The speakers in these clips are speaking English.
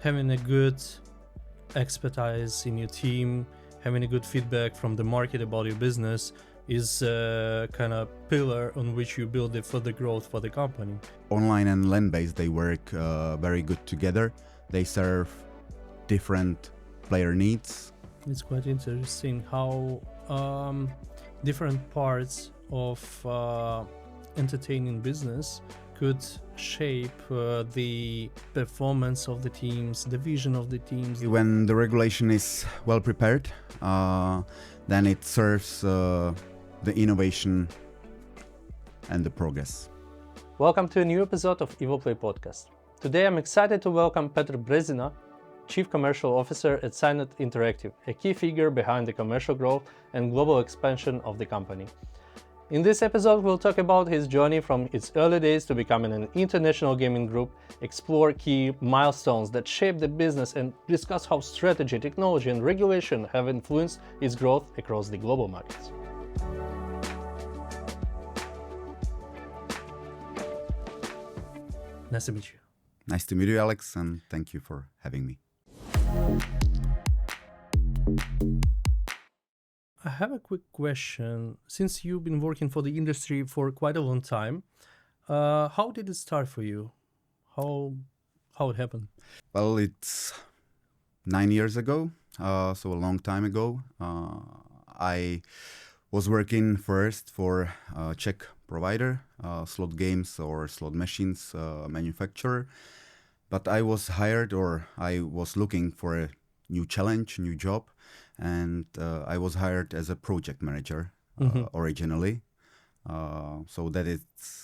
having a good expertise in your team, having a good feedback from the market about your business is a kind of pillar on which you build the further growth for the company. Online and land-based, they work very good together. They serve different player needs. It's quite interesting how different parts of entertaining business could shape the performance of the teams, the vision of the teams. When the regulation is well prepared, then it serves the innovation and the progress. Welcome to a new episode of Evoplay podcast. Today I'm excited to welcome Petr Březina, Chief Commercial Officer at SYNOT Interactive, a key figure behind the commercial growth and global expansion of the company. In this episode, we'll talk about his journey from its early days to becoming an international gaming group, explore key milestones that shape the business, and discuss how strategy, technology, and regulation have influenced its growth across the global markets. Nice to meet you. Nice to meet you, Alex, and thank you for having me. I have a quick question. Since you've been working for the industry for quite a long time, how did it start for you? How it happened? Well, it's 9 years ago, so a long time ago. I was working first for a Czech provider, slot games or slot machines manufacturer. But I was hired, or I was looking for a new challenge, new job. And I was hired as a project manager originally. So that is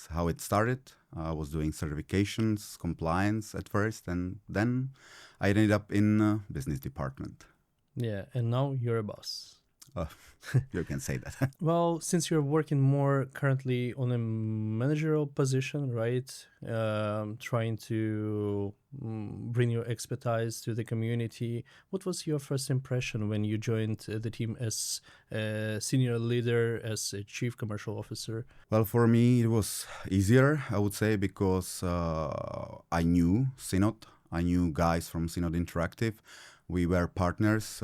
how it started. I was doing certifications, compliance at first, and then I ended up in business department. Yeah, and now you're a boss. You can say that. Well, since you're working more currently on a managerial position, right? Trying to bring your expertise to the community. What was your first impression when you joined the team as a senior leader, as a chief commercial officer? Well, for me, it was easier, I would say, because I knew SYNOT. I knew guys from SYNOT Interactive. We were partners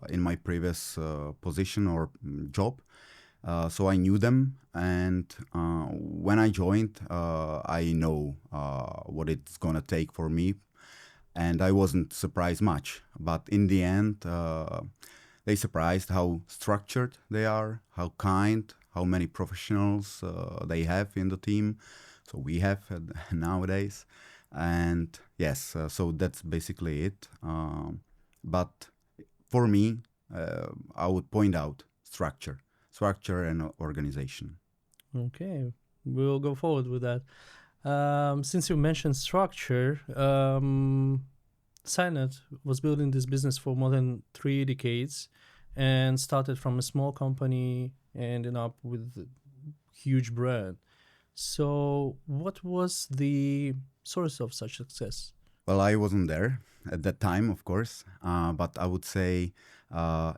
in my previous position or job, so I knew them. And when I joined, I know what it's gonna take for me, and I wasn't surprised much. But in the end, they surprised how structured they are, how kind, how many professionals they have in the team. So we have nowadays, and yes, so that's basically it. But for me, I would point out structure and organization. Okay, we'll go forward with that. Since you mentioned structure, SYNOT was building this business for more than 3 decades and started from a small company, ending up with a huge brand. So what was the source of such success? Well, I wasn't there at that time, of course, but I would say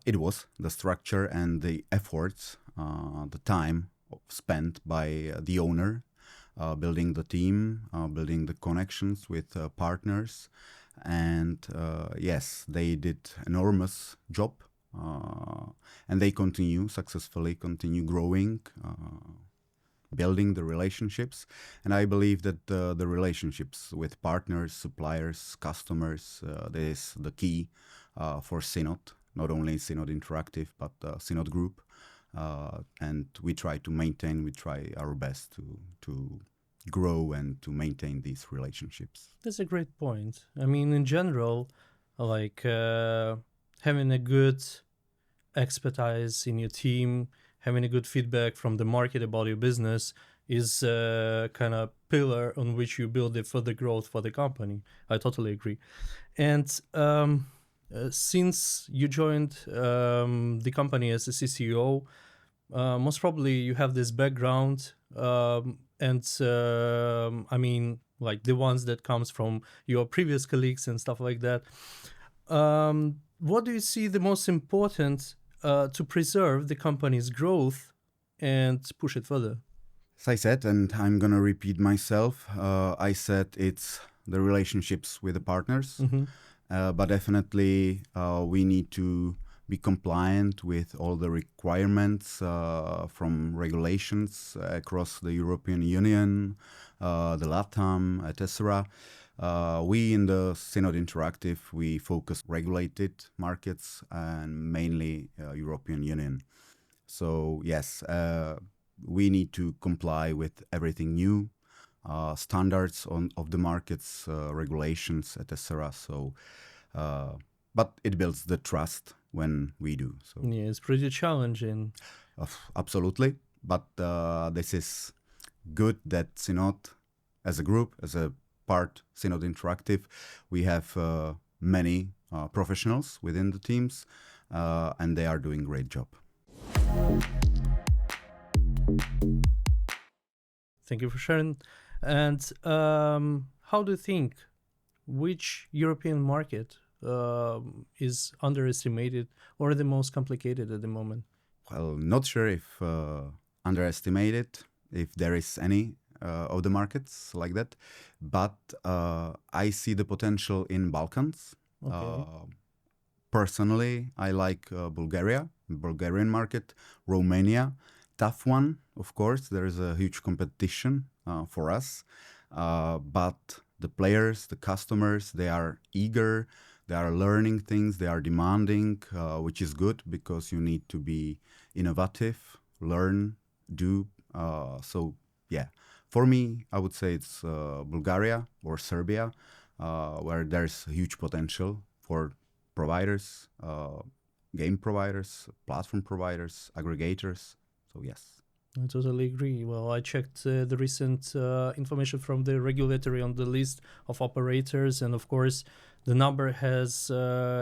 it was the structure and the efforts, the time spent by the owner, building the team, building the connections with partners. And yes, they did enormous job, and they continue growing, building the relationships. And I believe that the relationships with partners, suppliers, customers, that is the key for SYNOT, not only SYNOT Interactive, but SYNOT Group. And we try our best to grow and to maintain these relationships. That's a great point. I mean, in general, like having a good expertise in your team, having a good feedback from the market about your business is a kind of pillar on which you build the further growth for the company. I totally agree. And since you joined the company as a CCO, most probably you have this background, and I mean, like the ones that comes from your previous colleagues and stuff like that. What do you see the most important to preserve the company's growth and push it further? As I said, and I'm going to repeat myself, I said it's the relationships with the partners. but definitely we need to be compliant with all the requirements from regulations across the European Union, the LATAM, etc. We in the SYNOT Interactive, we focus regulated markets and mainly European Union. So yes, we need to comply with everything new, standards of the markets, regulations, etc. So, but it builds the trust when we do. So Yeah, it's pretty challenging. absolutely, but this is good that SYNOT, as a group, as a part SYNOT Interactive, we have many professionals within the teams, and they are doing a great job. Thank you for sharing. And how do you think which European market is underestimated or the most complicated at the moment? Well, not sure if underestimated, if there is any of the markets like that, but I see the potential in Balkans. Okay. Personally, I like Bulgarian market, Romania, tough one, of course. There is a huge competition for us, but the players, the customers, they are eager, they are learning things, they are demanding, which is good because you need to be innovative, learn, do. So yeah, for me, I would say it's Bulgaria or Serbia, where there's huge potential for providers, game providers, platform providers, aggregators. So yes. I totally agree. Well, I checked the recent information from the regulatory on the list of operators, and of course, the number has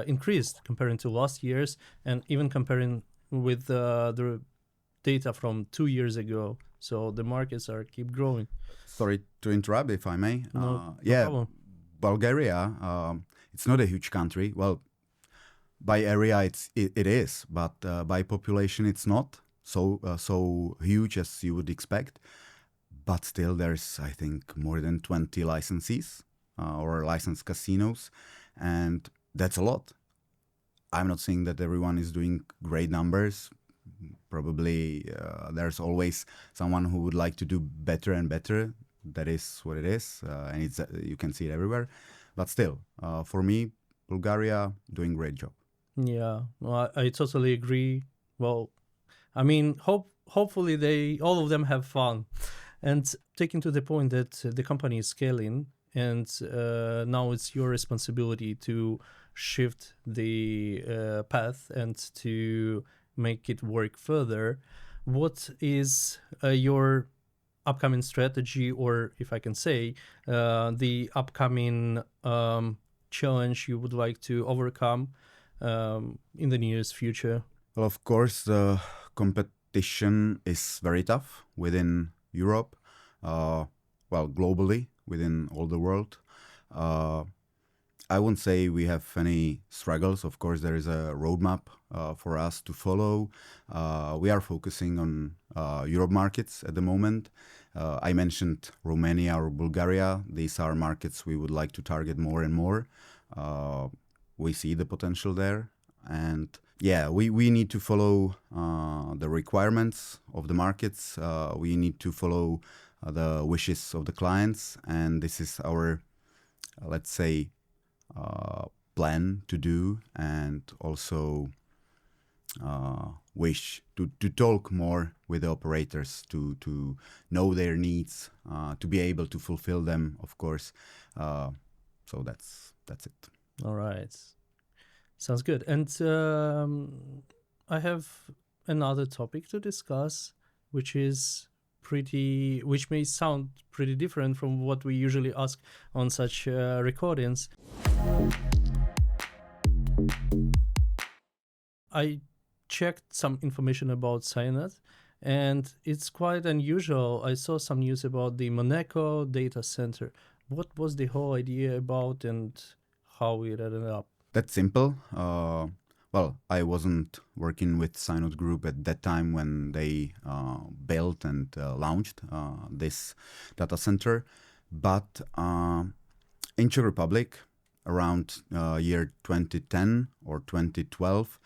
increased comparing to last year's, and even comparing with the data from 2 years ago. So the markets are keep growing. Sorry to interrupt, if I may. No Yeah, problem. Bulgaria. It's not a huge country. Well, by area, it is, but by population, it's not so huge as you would expect. But still, there's, I think, more than 20 licensees or licensed casinos, and that's a lot. I'm not saying that everyone is doing great numbers. Probably there's always someone who would like to do better and better. That is what it is, and it's you can see it everywhere. But still, for me, Bulgaria doing great job. Yeah, well, I totally agree. Well, I mean, hopefully all of them have fun, and taking to the point that the company is scaling, and now it's your responsibility to shift the path and to make it work further. What is your upcoming strategy, or if I can say, the upcoming challenge you would like to overcome in the nearest future? Well, of course, the competition is very tough within Europe, well, globally, within all the world. I wouldn't say we have any struggles. Of course, there is a roadmap for us to follow. We are focusing on Europe markets at the moment. I mentioned Romania or Bulgaria. These are markets we would like to target more and more. We see the potential there. And yeah, we need to follow the requirements of the markets. We need to follow the wishes of the clients. And this is our, let's say, plan to do, and also wish to talk more with the operators, to know their needs, to be able to fulfill them, of course. So that's it. All right. Sounds good. And I have another topic to discuss, which may sound pretty different from what we usually ask on such recordings. I checked some information about SYNOT, and it's quite unusual. I saw some news about the MONACO data center. What was the whole idea about, and how it ended up? That's simple. Well, I wasn't working with SYNOT Group at that time when they built and launched this data center. But in Czech Republic, around year 2010 or 2012,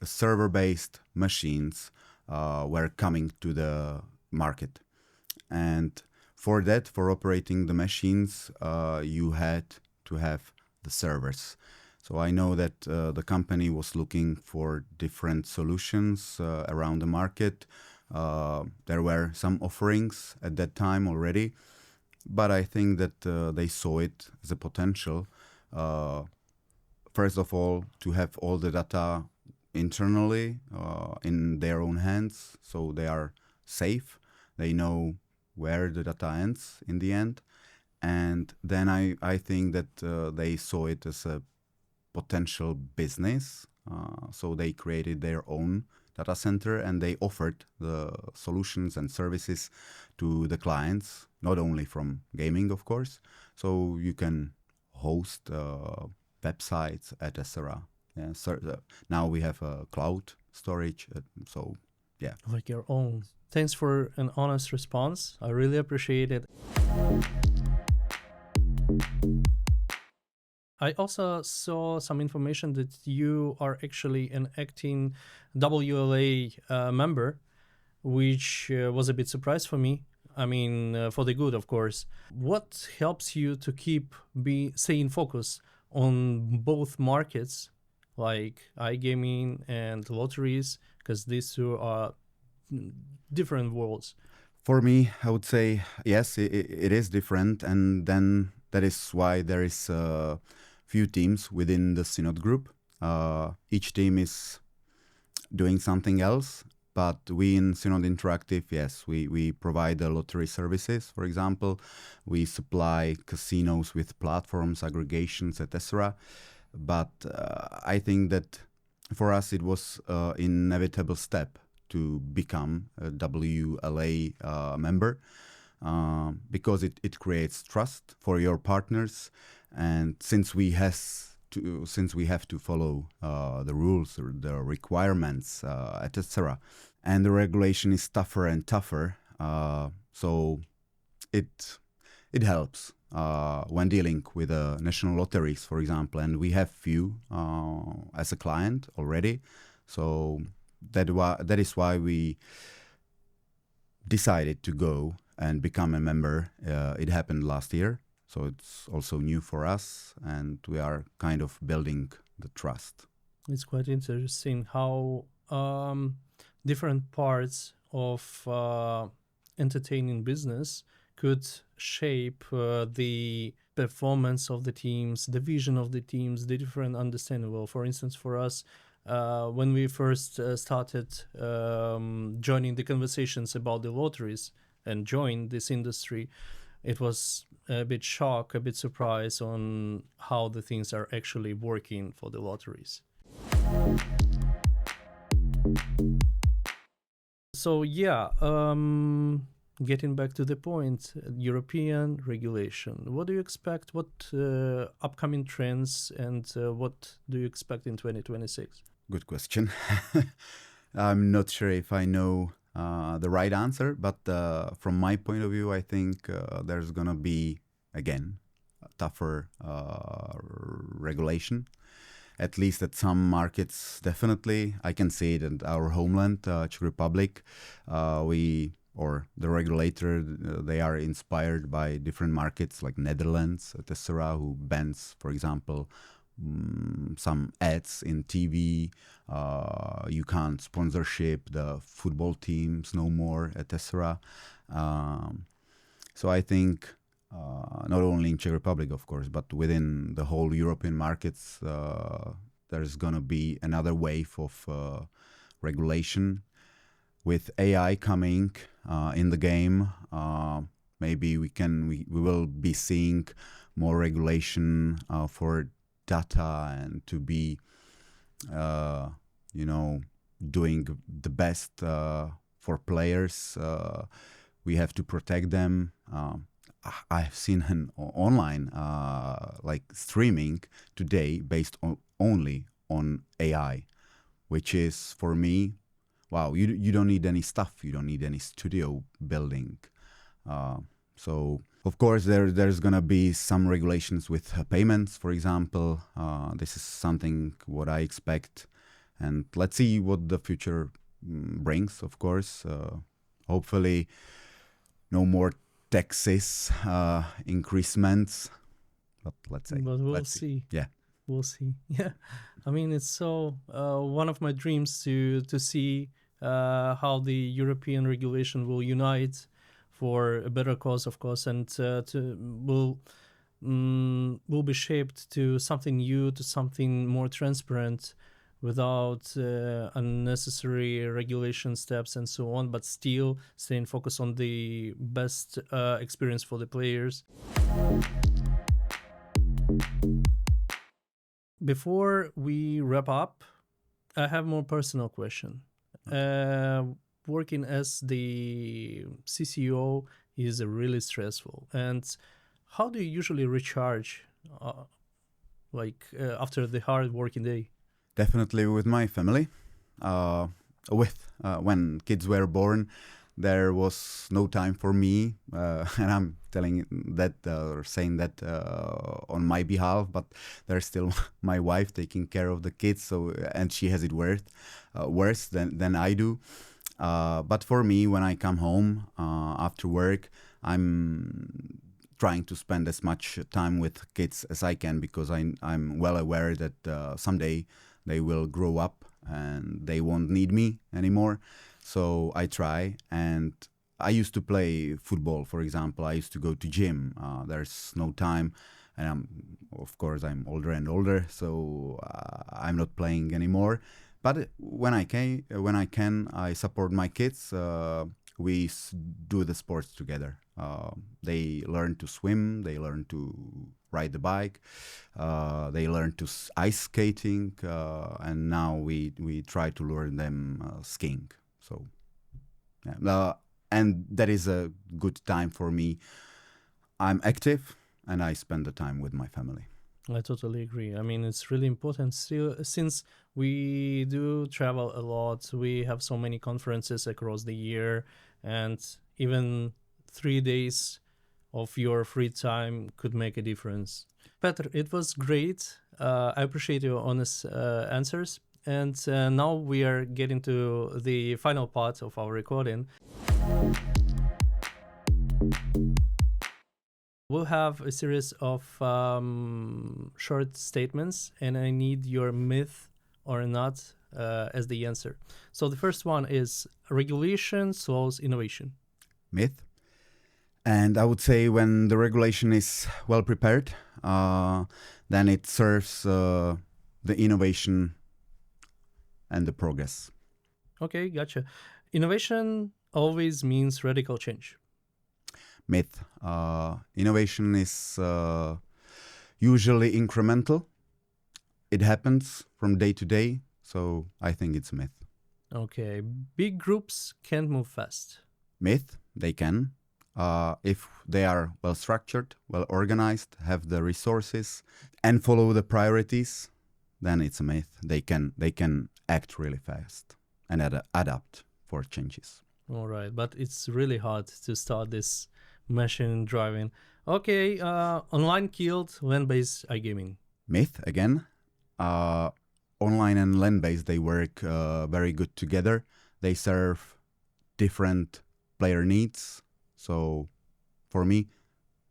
server-based machines were coming to the market. And for that, for operating the machines, you had to have the servers. So I know that the company was looking for different solutions around the market. There were some offerings at that time already, but I think that they saw it as a potential. First of all, to have all the data internally in their own hands, so they are safe. They know where the data ends in the end. And then I think that they saw it as a potential business. So they created their own data center and they offered the solutions and services to the clients, not only from gaming, of course. So you can host websites, etc. Yeah, so now we have a cloud storage. So yeah. Like your own. Thanks for an honest response. I really appreciate it. I also saw some information that you are actually an acting WLA member, which was a bit surprise for me. I mean, for the good, of course. What helps you to stay in focus on both markets, like iGaming and lotteries, because these two are different worlds? For me, I would say, yes, it is different. And then that is why there is a few teams within the SYNOT group. Each team is doing something else. But we in SYNOT Interactive, yes, we provide the lottery services, for example. We supply casinos with platforms, aggregations, etc. But I think that for us it was an inevitable step to become a WLA member because it creates trust for your partners. And since we have to follow the rules, or the requirements, etc., and the regulation is tougher and tougher, so it helps when dealing with national lotteries, for example. And we have few as a client already, so that is why we decided to go and become a member. It happened last year. So it's also new for us, and we are kind of building the trust. It's quite interesting how different parts of entertaining business could shape the performance of the teams, the vision of the teams, the different understanding. Well, for instance, for us, when we first started joining the conversations about the lotteries and joined this industry, it was a bit shock, a bit surprise on how the things are actually working for the lotteries. So yeah, getting back to the point, European regulation. What do you expect? What upcoming trends and what do you expect in 2026? Good question. I'm not sure if I know the right answer, but from my point of view, I think there's going to be, again, a tougher regulation, at least at some markets, definitely. I can see it in our homeland, Czech Republic. The regulator, they are inspired by different markets like Netherlands, etc., who bans, for example, some ads in TV. You can't sponsorship the football teams no more, etc. So I think not only in Czech Republic, of course, but within the whole European markets, there's gonna be another wave of regulation. With AI coming in the game, maybe we will be seeing more regulation for data and to be doing the best for players. We have to protect them. I've seen an online like streaming today based only on AI, which is for me, wow, you don't need any stuff, you don't need any studio building. So Of course, there's gonna be some regulations with payments, for example. This is something what I expect, and let's see what the future brings. Of course, hopefully, no more taxes increasements. But let's say. But we'll let's see. Yeah. We'll see. Yeah, I mean, it's so one of my dreams to see how the European regulation will unite for a better cause, of course, and will be shaped to something new, to something more transparent, without unnecessary regulation steps and so on, but still staying focused on the best experience for the players. Before we wrap up, I have more personal question. Working as the CCO is really stressful. And how do you usually recharge after the hard working day? Definitely with my family. When kids were born, there was no time for me, and I'm telling that or saying that on my behalf. But there's still my wife taking care of the kids, and she has it worse than I do. But for me, when I come home after work, I'm trying to spend as much time with kids as I can, because I'm well aware that someday they will grow up and they won't need me anymore. So I try, and I used to play football, for example. I used to go to gym. There's no time, and of course I'm older and older, so I'm not playing anymore. But when I can, I support my kids. We do the sports together. They learn to swim. They learn to ride the bike. They learn to ice skating, and now we try to learn them skiing. So, yeah. And that is a good time for me. I'm active, and I spend the time with my family. I totally agree. I mean, it's really important still, since we do travel a lot. We have so many conferences across the year, and even 3 days of your free time could make a difference. Petr, it was great. I appreciate your honest answers. And now we are getting to the final part of our recording. We'll have a series of short statements, and I need your myth or not as the answer. So the first one is: regulation slows innovation. Myth. And I would say when the regulation is well prepared, then it serves the innovation and the progress. Okay, gotcha. Innovation always means radical change. Myth. Innovation is usually incremental. It happens from day to day, so I think it's a myth. Okay, big groups can't move fast. Myth. They can. If they are well structured, well organized, have the resources, and follow the priorities, then it's a myth. They can act really fast and adapt for changes. All right, but it's really hard to start this machine driving. Okay, online killed land-based iGaming. Myth again. Online and land-based, they work very good together. They serve different player needs. So, for me,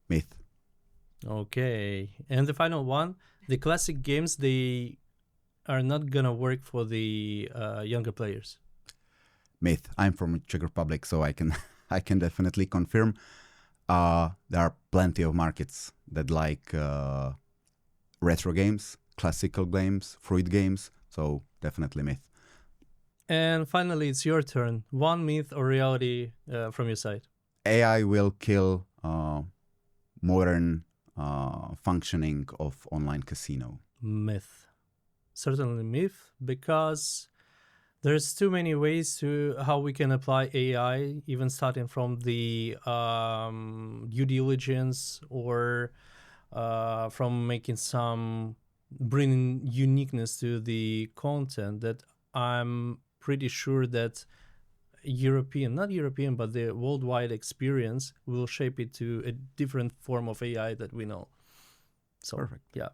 myth. Okay, and the final one: the classic games, they are not gonna work for the younger players. Myth. I'm from Czech Republic, so I can definitely confirm. There are plenty of markets that like retro games, classical games, fruit games. So definitely myth. And finally, it's your turn. One myth or reality from your side. AI will kill modern functioning of online casino. Myth. Certainly myth, because there's too many ways to how we can apply AI, even starting from the due diligence or from bringing uniqueness to the content, that I'm pretty sure that not European, but the worldwide experience will shape it to a different form of AI that we know. So, Perfect. Yeah.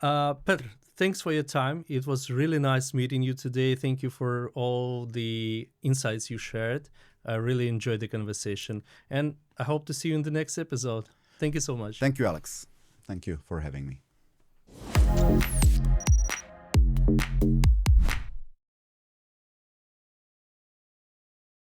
Petr, thanks for your time. It was really nice meeting you today. Thank you for all the insights you shared. I really enjoyed the conversation, and I hope to see you in the next episode. Thank you so much. Thank you, Alex. Thank you for having me.